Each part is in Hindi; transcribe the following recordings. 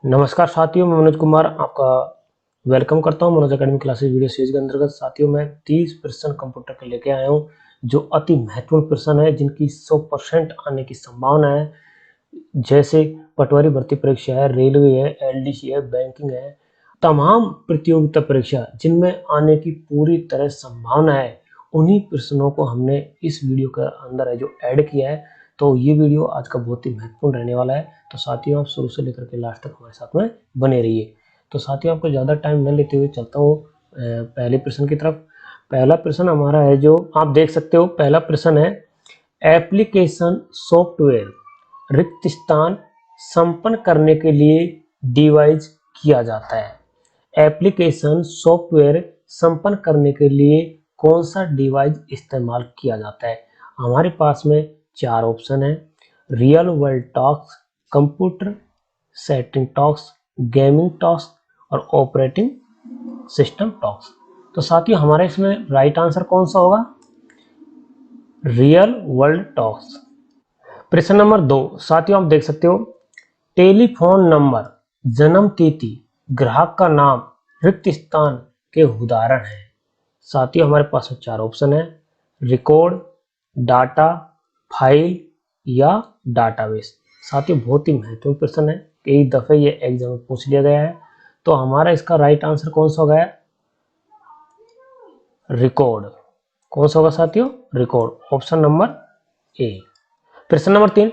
नमस्कार साथियों, मैं मनोज कुमार आपका वेलकम करता हूं Manoj academy classes video series के अंतर्गत। साथियों, मैं 30 प्रश्न कंप्यूटर के लेके आया हूं जो अति महत्वपूर्ण प्रश्न है, जिनकी 100% आने की संभावना है। जैसे पटवारी भर्ती परीक्षा है, रेलवे है, एलडीसी है, बैंकिंग है, तमाम प्रतियोगिता परीक्षा जिनमें आने की पूरी तरह संभावना है, उन्हीं प्रश्नों को हमने इस वीडियो के अंदर है जो ऐड किया है। तो ये वीडियो आज का बहुत ही महत्वपूर्ण रहने वाला है। तो साथियों, आप शुरू से लेकर के लास्ट तक हमारे साथ में बने रहिए। तो साथियों, आपको ज़्यादा टाइम न लेते हुए चलता हूँ पहले प्रश्न की तरफ। पहला प्रश्न हमारा है जो आप देख सकते हो। पहला प्रश्न है, एप्लीकेशन सॉफ्टवेयर रिक्त स्थान संपन्न करने के लिए डिवाइस किया जाता है। एप्लीकेशन सॉफ्टवेयर संपन्न करने के लिए कौन सा डिवाइस इस्तेमाल किया जाता है? हमारे पास में 4 ऑप्शन है। Real world talks, computer setting talks, gaming talks और ऑपरेटिंग सिस्टम टॉक्स। तो साथियों, हमारे इसमें राइट आंसर कौन सा होगा? Real world talks. प्रश्न नंबर 2 साथियों, आप देख सकते हो। टेलीफोन नंबर, जन्म तिथि, ग्राहक का नाम रिक्त स्थान के उदाहरण है। साथियों, हमारे पास में 4 ऑप्शन है। रिकॉर्ड, डाटा, फाइल या डाटाबेस। साथियों, बहुत ही महत्वपूर्ण प्रश्न है, कई दफे ये एग्जाम में पूछ लिया गया है। तो हमारा इसका राइट आंसर कौन सा होगा? रिकॉर्ड। कौन सा होगा साथियों? रिकॉर्ड, ऑप्शन नंबर ए। प्रश्न नंबर 3,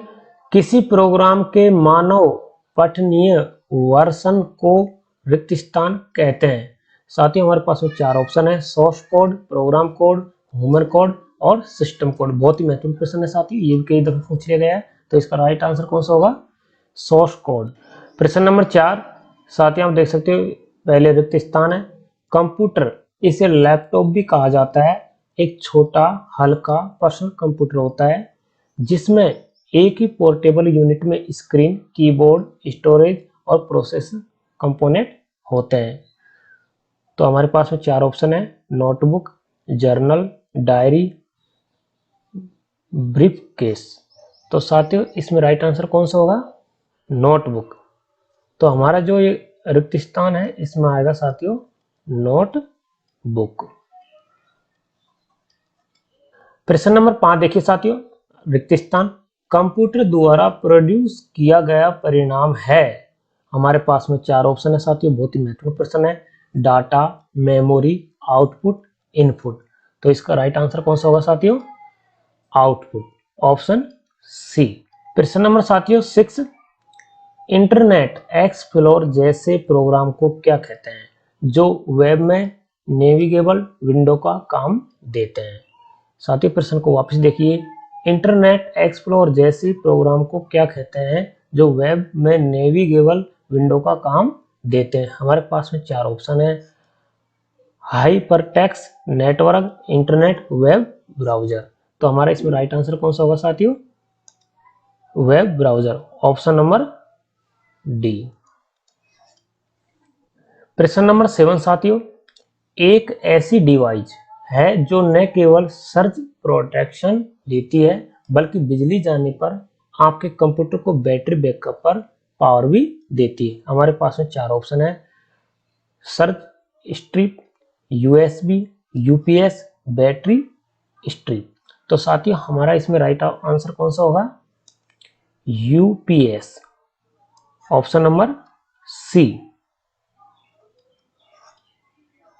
किसी प्रोग्राम के मानव पठनीय वर्षन को रिक्त स्थान कहते हैं। साथियों, हमारे पास में 4 ऑप्शन है। Source code, program code, human code और सिस्टम कोड। बहुत ही महत्वपूर्ण प्रश्न है साथियों, ये कई दफे पूछ लिया गया है। तो इसका राइट आंसर कौन सा होगा? Source code. प्रश्न नंबर 4 साथियों, आप देख सकते हो। पहले रिक्त स्थान है। कंप्यूटर, इसे लैपटॉप भी कहा जाता है, एक छोटा हल्का पर्सनल कंप्यूटर होता है जिसमें एक ही पोर्टेबल यूनिट में स्क्रीन, कीबोर्ड, स्टोरेज और प्रोसेसर कंपोनेंट होते हैं। तो हमारे पास में 4 ऑप्शन है। Notebook, journal, diary, brief case. तो साथियों, इसमें राइट आंसर कौन सा होगा? नोटबुक। तो हमारा जो ये रिक्त स्थान है, इसमें आएगा साथियों नोटबुक। प्रश्न नंबर 5 देखिए साथियों। रिक्त स्थान, कंप्यूटर द्वारा प्रोड्यूस किया गया परिणाम है। हमारे पास में 4 ऑप्शन है साथियों, बहुत ही महत्वपूर्ण प्रश्न है। Data, memory, output, input. तो इसका राइट आंसर कौन सा होगा साथियों? Output, option C. प्रश्न नंबर साथियों 6, इंटरनेट एक्सप्लोरर जैसे प्रोग्राम को क्या कहते हैं जो वेब में नेविगेबल विंडो का काम देते हैं? साथियों, प्रश्न को वापस देखिए। इंटरनेट एक्सप्लोरर जैसे प्रोग्राम को क्या कहते हैं जो वेब में नेविगेबल विंडो का काम देते हैं? हमारे पास में 4 ऑप्शन है। Hypertext, network, internet, web browser. तो हमारा इसमें राइट आंसर कौन सा होगा साथियों? Web browser, option number D. प्रश्न नंबर 7 साथियों, एक ऐसी डिवाइस है जो न केवल सर्च प्रोटेक्शन देती है बल्कि बिजली जाने पर आपके कंप्यूटर को बैटरी बैकअप पर पावर भी देती है। हमारे पास में 4 ऑप्शन है। Search strip, USB, UPS, battery strip. तो साथियों, हमारा इसमें राइट आंसर कौन सा होगा? UPS, option number C.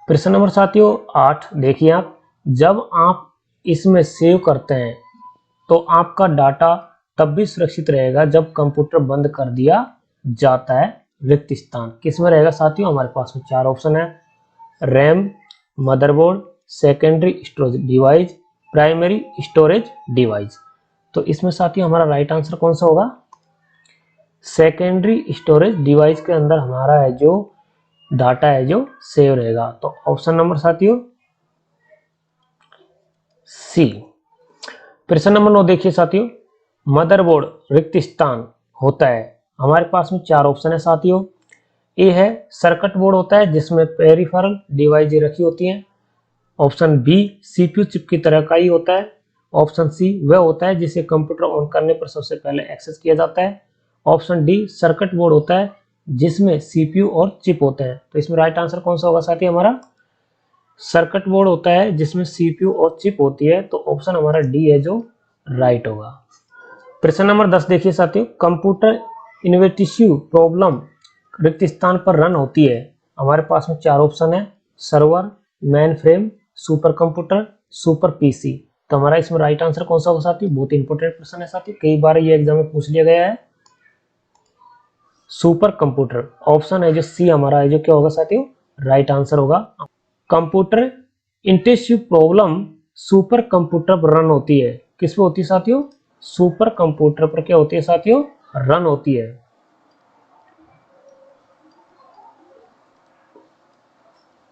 प्रश्न नंबर साथियों 8 देखिए आप। जब आप इसमें सेव करते हैं तो आपका डाटा तब भी सुरक्षित रहेगा जब कंप्यूटर बंद कर दिया जाता है। रिक्त स्थान किस में रहेगा साथियों? हमारे पास में 4 ऑप्शन है। RAM, motherboard, secondary storage device, primary storage device. तो इसमें साथियों हमारा राइट आंसर कौन सा होगा? सेकेंडरी स्टोरेज डिवाइस के अंदर हमारा है जो डाटा है जो सेव रहेगा। तो ऑप्शन नंबर साथियों सी। प्रश्न नंबर 9 देखिए साथियों। मदरबोर्ड रिक्त स्थान होता है। हमारे पास में 4 ऑप्शन है साथियों। ए है सर्किट बोर्ड होता है जिसमें पेरिफेरल डिवाइस रखी होती हैं। ऑप्शन बी, सीपीयू चिप की तरह का ही होता है। ऑप्शन सी, वह होता है जिसे कंप्यूटर ऑन करने पर सबसे पहले एक्सेस किया जाता है। ऑप्शन डी, सर्किट बोर्ड होता है जिसमें सीपीयू और चिप होते हैं। तो इसमें राइट आंसर कौन सा होगा साथी हमारा? सर्किट बोर्ड होता है जिसमें सीपीयू और चिप होती है, तो ऑप्शन हमारा डी है जो राइट होगा। प्रश्न नंबर 10 देखिए साथियों, कंप्यूटर इनोवेटिव प्रॉब्लम रिक्त स्थान पर रन होती है। हमारे पास में 4 ऑप्शन है, server, main frame, super computer, super PC. तो हमारा इसमें राइट आंसर कौन सा होगा साथी? बहुत इंपॉर्टेंट प्रश्न है साथी, कई बार ये एग्जाम में पूछ लिया गया है। सुपर कंप्यूटर ऑप्शन है जो सी हमारा है जो क्या होगा साथियों? राइट आंसर होगा। Computer intensive problem super computer पर रन होती है। किस पे होती है साथियों? सुपर कंप्यूटर पर क्या होती है साथियों? रन होती है।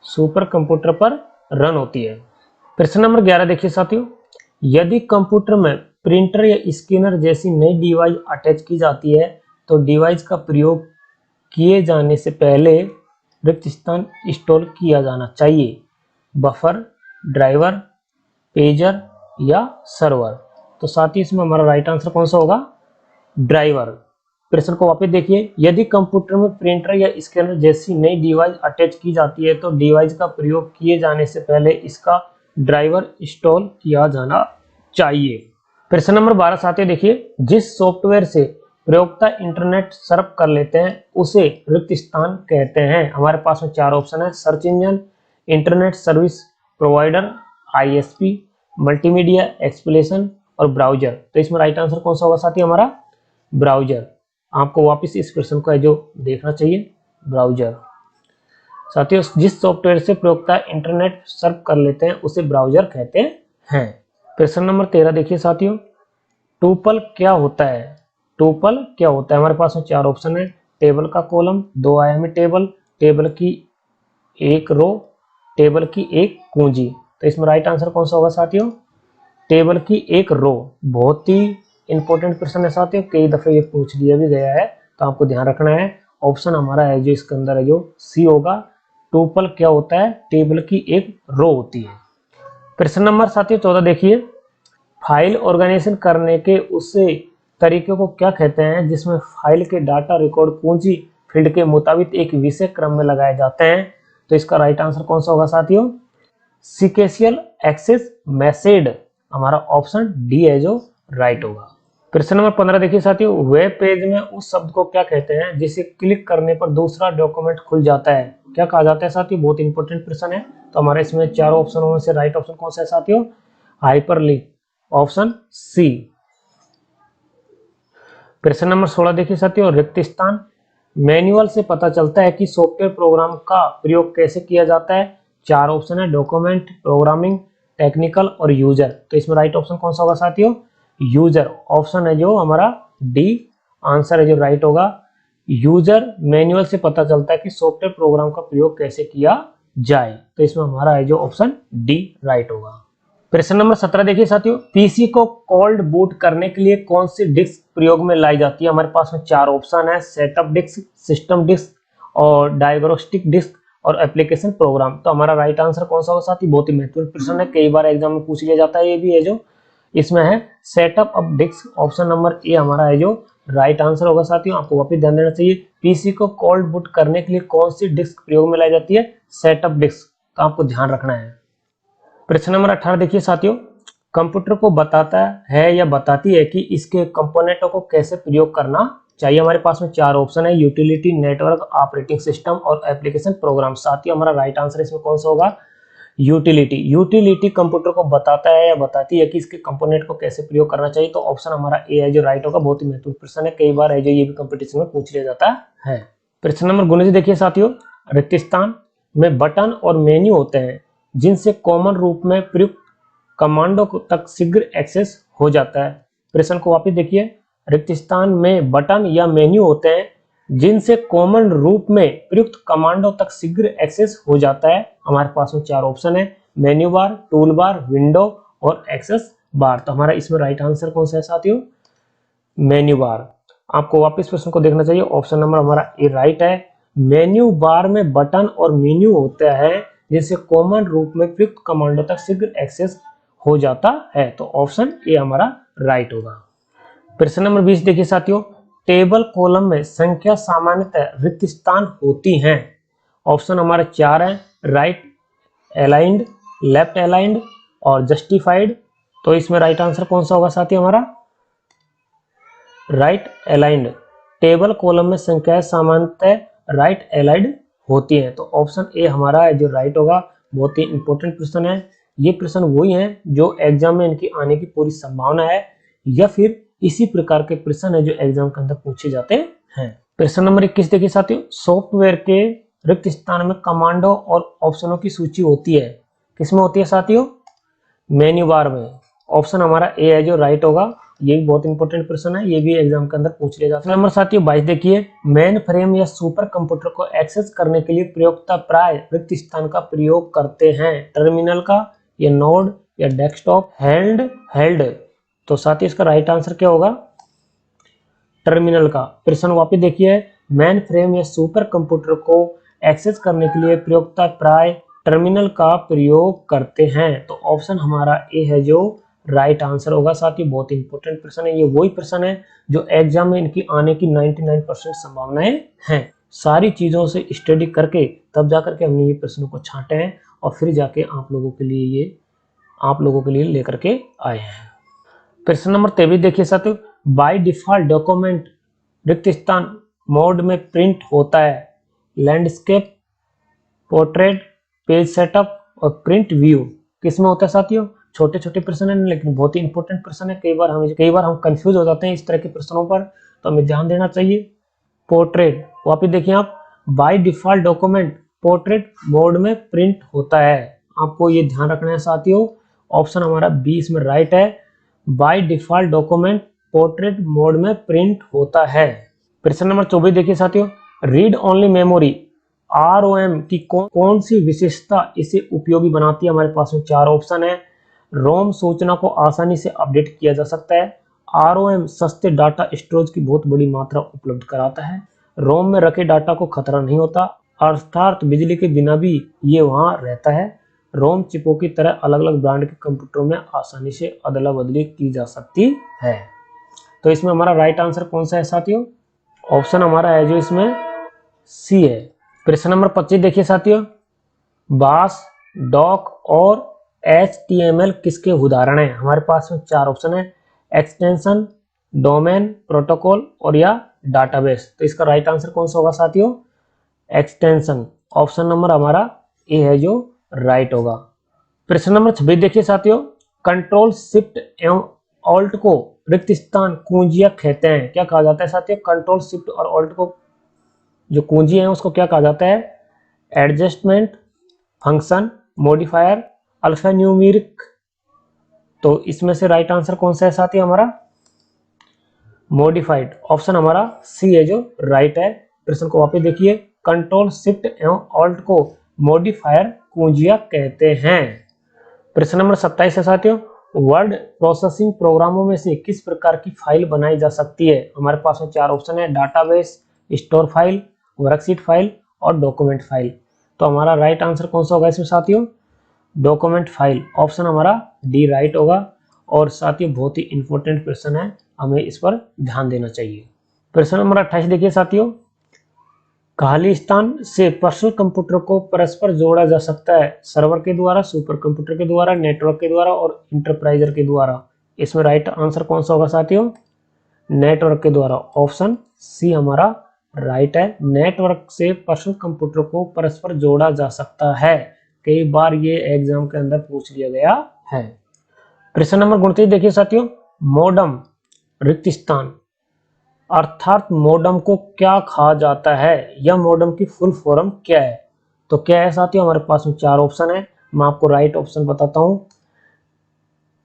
सुपर कंप्यूटर पर रन होती है। प्रश्न नंबर 11 देखिए साथियों, यदि कंप्यूटर में प्रिंटर या स्कैनर जैसी नई डिवाइस अटैच की जाती है तो डिवाइस का प्रयोग किए जाने से पहले रिक्त स्थान इंस्टॉल किया जाना चाहिए। बफर, ड्राइवर, पेजर या सर्वर। तो साथ ही इसमें हमारा राइट आंसर कौन सा होगा? ड्राइवर। प्रश्न को वापस देखिए, यदि कंप्यूटर में प्रिंटर या स्कैनर जैसी नई डिवाइस अटैच की जाती है तो डिवाइस का प्रयोग किए जाने से पहले इसका ड्राइवर इंस्टॉल किया जाना चाहिए। प्रश्न नंबर 12 साथियों देखिए, जिस सॉफ्टवेयर से प्रयोक्ता इंटरनेट सर्फ कर लेते हैं उसे रिक्त स्थान कहते हैं। हमारे पास में 4 ऑप्शन है, search engine, internet service provider, ISP, multimedia explanation और ब्राउजर। तो इसमें राइट आंसर कौन सा होगा साथी हमारा? ब्राउजर। आपको वापस इस प्रश्न को है जो देखना चाहिए, ब्राउजर। साथियों, जिस सॉफ्टवेयर से प्रयोक्ता इंटरनेट सर्फ कर लेते हैं उसे ब्राउजर कहते हैं। प्रश्न नंबर 13 देखिए साथियों, टूपल क्या होता है? टूपल क्या होता है? हमारे पास में 4 ऑप्शन है, टेबल का कॉलम, 2 आयामी टेबल, टेबल की एक रो, टेबल की एक कुंजी। तो इसमें राइट आंसर कौन सा होगा साथियों? टेबल की एक रो। बहुत ही इंपॉर्टेंट प्रश्न है साथियों, कई दफे ये पूछ लिया भी गया है, तो आपको ध्यान रखना है। ऑप्शन हमारा है जो इसके अंदर है जो सी होगा। टूपल क्या होता है? टेबल की एक रो होती है। प्रश्न नंबर साथियों 14 देखिए, फाइल ऑर्गेनाइजेशन करने के उसे तरीके को क्या कहते हैं जिसमें फाइल के डाटा रिकॉर्ड कुंजी फील्ड के मुताबिक एक विशेष क्रम में लगाए जाते हैं। तो इसका राइट आंसर कौन सा होगा साथियों? Sequential access method. हमारा ऑप्शन डी है जो राइट होगा। प्रश्न नंबर 15 देखिए साथियों, वेब पेज में उस शब्द को क्या कहते हैं जिसे क्लिक करने पर दूसरा डॉक्यूमेंट खुल जाता है? क्या कहा जाता है साथियों? बहुत इंपॉर्टेंट प्रश्न है। तो हमारे इसमें 4 ऑप्शनों में से राइट ऑप्शन कौन सा है साथियों? Hyperlink, option C. प्रश्न नंबर 16 देखिए साथियों, रिक्त स्थान मैनुअल से पता चलता है कि सॉफ्टवेयर प्रोग्राम का प्रयोग कैसे किया जाता है। 4 ऑप्शन है, डॉक्यूमेंट, प्रोग्रामिंग, टेक्निकल और यूजर। तो इसमें राइट ऑप्शन कौन सा होगा साथियों? यूजर। ऑप्शन है जो हमारा डी आंसर है जो राइट होगा। यूजर मैनुअल से पता चलता है कि सॉफ्टवेयर प्रोग्राम का प्रयोग कैसे किया जाए। तो इसमें हमारा है जो ऑप्शन डी राइट होगा। प्रश्न नंबर 17 देखिए साथियों, पीसी को कोल्ड बूट करने के लिए कौन सी डिस्क प्रयोग में लाई जाती है? हमारे पास में 4 ऑप्शन है, सेटअप डिस्क, सिस्टम डिस्क और डायग्नोस्टिक डिस्क और एप्लीकेशन प्रोग्राम। तो हमारा राइट आंसर कौन सा होगा साथी? बहुत ही महत्वपूर्ण प्रश्न है, कई बार एग्जाम में पूछ लिया जाता है। ये भी है जो इसमें है setup up disk. Option number A हमारा है जो राइट आंसर होगा साथियों। आपको वापस ध्यान देना चाहिए, पीसी को कोल्ड बूट करने के लिए कौन सी डिस्क प्रयोग में लाई जाती है? Setup disk. तो आपको ध्यान रखना है। प्रश्न नंबर 18 देखिए साथियों, कंप्यूटर को बताता है या बताती है कि इसके कंपोनेंटों को कैसे प्रयोग करना चाहिए। हमारे पास में 4 ऑप्शन है, यूटिलिटी, नेटवर्क, ऑपरेटिंग सिस्टम और एप्लीकेशन प्रोग्राम। साथियों, हमारा राइट आंसर इसमें कौन सा होगा? यूटिलिटी। यूटिलिटी कंप्यूटर को बताता है या बताती है कि इसके कंपोनेंट को कैसे प्रयोग करना चाहिए। तो ऑप्शन हमारा ए है जो राइट होगा। बहुत ही महत्वपूर्ण प्रश्न है, कई बार है जो ये भी कंपटीशन में पूछ लिया जाता है। प्रश्न नंबर 19 देखिए साथियों, रिक्त स्थान में बटन और मेन्यू होते हैं जिनसे कॉमन रूप में प्रयुक्त कमांडों तक शीघ्र एक्सेस हो जाता है। प्रश्न को वापस देखिए, रिक्त स्थान में बटन या मेन्यू होते हैं जिनसे कॉमन रूप में प्रयुक्त कमांडों तक शीघ्र एक्सेस हो जाता है। हमारे पास में 4 ऑप्शन है, menu bar, tool bar, window और एक्सेस बार। तो हमारा इसमें राइट आंसर कौन सा है साथियों? Menu bar. आपको वापस प्रश्न को देखना चाहिए, ऑप्शन नंबर हमारा ए राइट है। मेन्यू बार में बटन और मेन्यू होता है जिनसे कॉमन रूप में प्रयुक्त कमांडों तक शीघ्र एक्सेस हो जाता है। तो ऑप्शन ए हमारा राइट होगा। प्रश्न नंबर 20 देखिए साथियों, टेबल कॉलम में संख्या सामान्यतः रिक्त स्थान होती हैं। ऑप्शन हमारे 4 हैं, राइट अलाइंड, लेफ्ट अलाइंड और जस्टिफाइड। तो इसमें राइट आंसर कौन सा होगा साथी हमारा? Right aligned. टेबल कॉलम में संख्याएं सामान्यतः राइट अलाइंड होती हैं। तो ऑप्शन ए हमारा है जो राइट होगा। बहुत ही इंपॉर्टेंट प्रश्न है। ये प्रश्न वही है जो एग्जाम में इनकी आने की पूरी संभावना है, या फिर इसी प्रकार के प्रश्न है जो एग्जाम के अंदर पूछे जाते हैं। प्रश्न नंबर 21 देखिए साथियों, सॉफ्टवेयर के रिक्त स्थान में कमांडो और ऑप्शनों की सूची होती है। किसमें होती है साथियों? मेन्यू बार में। ऑप्शन हमारा ए है जो राइट होगा। ये भी बहुत इंपॉर्टेंट प्रश्न है, ये भी एग्जाम के अंदर पूछ लिया जाता है। नंबर साथियों 22 देखिए, मेन फ्रेम या सुपर कंप्यूटर को एक्सेस करने के लिए प्रयोक्ता प्राय रिक्त स्थान का प्रयोग करते हैं। टर्मिनल का, या नोड, या डेस्कटॉप, हेल्ड। तो साथियों इसका राइट आंसर क्या होगा? टर्मिनल का। प्रश्न वापिस देखिए, मेन फ्रेम या सुपर कंप्यूटर को एक्सेस करने के लिए प्रयोक्ता प्राय टर्मिनल का प्रयोग करते हैं। तो ऑप्शन हमारा ए है जो राइट आंसर होगा। साथियों बहुत इंपॉर्टेंट प्रश्न है, ये वही प्रश्न है जो एग्जाम में इनकी आने की 99% संभावनाएं हैं। सारी चीजों से स्टडी करके तब जाकर के हमने ये प्रश्नों को छांटे हैं और फिर जाके आप लोगों के लिए लेकर के आए हैं। प्रश्न नंबर 23 देखिए साथियों, बाय डिफॉल्ट डॉक्यूमेंट रिक्त स्थान मोड में प्रिंट होता है। लैंडस्केप, पोर्ट्रेट, पेज सेटअप और प्रिंट व्यू किसमें होता है साथियों? छोटे छोटे प्रश्न है लेकिन बहुत ही इंपॉर्टेंट प्रश्न है। कई बार हम कंफ्यूज हो जाते हैं इस तरह के प्रश्नों पर, तो हमें ध्यान देना चाहिए। पोर्ट्रेट, वापिस देखिए आप, by default document portrait mode में प्रिंट होता है। आपको ये ध्यान रखना है साथियों। ऑप्शन हमारा 20 में राइट है, by default document portrait mode में प्रिंट होता है। प्रश्न नंबर 24 देखिए साथियों, रीड ओनली मेमोरी ROM की कौन सी विशेषता इसे उपयोगी बनाती है? हमारे पास में 4 ऑप्शन है। रोम सूचना को आसानी से अपडेट किया जा सकता है। ROM सस्ते डाटा स्टोरेज की बहुत बड़ी मात्रा उपलब्ध कराता है। रोम में रखे डाटा को खतरा नहीं होता, अर्थात बिजली के बिना भी ये वहां रहता है। रोम चिपों की तरह अलग अलग ब्रांड के कंप्यूटरों में आसानी से अदला बदली की जा सकती है। तो इसमें हमारा राइट आंसर कौन सा है साथियों? ऑप्शन हमारा है जो इसमें सी है। प्रश्न नंबर 25 देखिए साथियों, बास, डॉक और HTML किसके उदाहरण हैं? हमारे पास में 4 ऑप्शन है, एक्सटेंशन, डोमेन, प्रोटोकॉल और या डाटाबेस। तो इसका राइट आंसर कौन सा होगा साथियों? एक्सटेंशन। ऑप्शन नंबर हमारा ए है जो राइट होगा। प्रश्न नंबर 26 देखिए साथियों, कंट्रोल शिफ्ट एवं ऑल्ट को रिक्त स्थान कुंजियां कहते हैं। क्या कहा जाता है साथियों? कंट्रोल शिफ्ट और ऑल्ट को जो कुंजी है उसको क्या कहा जाता है? Adjustment, function, modifier, alphanumeric. तो इसमें से राइट आंसर कौन सा है साथी हमारा? मॉडिफाइड। ऑप्शन हमारा सी है जो राइट है। प्रश्न को वापस देखिए, कंट्रोल शिफ्ट एवं ऑल्ट को मॉडिफायर कुंजियां कहते हैं। प्रश्न नंबर 27 है साथियों, वर्ड प्रोसेसिंग प्रोग्रामों में से किस प्रकार की फाइल बनाई जा सकती है? हमारे पास में 4 ऑप्शन है, database, store file, worksheet file और डॉक्यूमेंट फाइल। तो हमारा राइट आंसर कौन सा होगा इसमें साथियों? Document file. ऑप्शन हमारा डी राइट होगा। और साथियों बहुत ही इंपॉर्टेंट प्रश्न है, हमें इस पर ध्यान देना चाहिए। प्रश्न नंबर 28 देखिए साथियों, खाली स्थान से पर्सनल कंप्यूटर को परस्पर जोड़ा जा सकता है सर्वर के द्वारा, सुपर कंप्यूटर के द्वारा, नेटवर्क के द्वारा और इंटरप्राइजर के द्वारा। इसमें राइट आंसर कौन सा होगा साथियों? नेटवर्क के द्वारा। ऑप्शन सी हमारा राइट है। नेटवर्क से पर्सनल कंप्यूटर को परस्पर जोड़ा जा सकता है। कई बार ये एग्जाम के अंदर पूछ लिया गया है। प्रश्न नंबर 29 देखिए साथियों, मोडम रिक्त स्थान अर्थात मोडम को क्या कहा जाता है या मोडम की फुल फॉर्म क्या है? तो क्या है साथियों? हमारे पास में 4 ऑप्शन है, मैं आपको राइट ऑप्शन बताता हूं।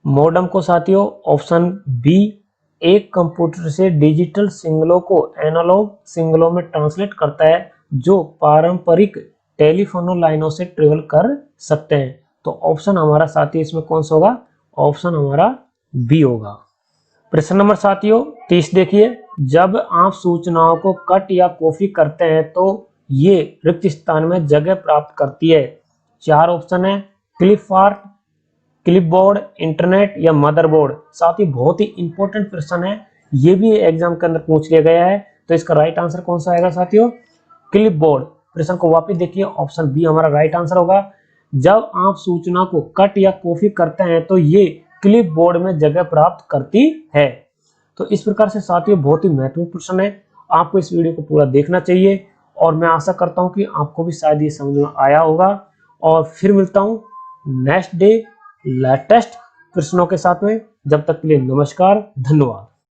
मोडम को साथियों ऑप्शन बी, एक कंप्यूटर से डिजिटल सिग्नलों को एनालॉग सिग्नलों में ट्रांसलेट करता है जो पारंपरिक टेलीफोन लाइनों से ट्रेवल कर सकते हैं। तो ऑप्शन हमारा साथियों इसमें कौन सा होगा? ऑप्शन हमारा बी होगा। प्रश्न नंबर साथियों 30 देखिए, जब आप सूचनाओं को कट या कॉपी करते हैं तो ये रिक्त स्थान में जगह प्राप्त करती है। 4 ऑप्शन है, क्लिप आर्ट, क्लिपबोर्ड, इंटरनेट या मदरबोर्ड। साथ ही बहुत ही इंपॉर्टेंट प्रश्न है, ये भी एग्जाम के अंदर पूछ लिया गया है। तो इसका राइट आंसर कौन सा आएगा साथियों? Clip board. प्रश्न को वापस देखिए, ऑप्शन बी हमारा राइट आंसर होगा। जब आप सूचना को कट या कॉपी करते हैं तो ये क्लिप बोर्ड में जगह प्राप्त करती है। तो इस प्रकार से साथियों बहुत ही महत्वपूर्ण प्रश्न है, आपको इस वीडियो को पूरा देखना चाहिए और मैं आशा करता हूं कि आपको भी शायद ये समझ में आया होगा। और फिर मिलता हूं नेक्स्ट डे लेटेस्ट प्रश्नों के साथ में। जब तक के लिए नमस्कार, धन्यवाद।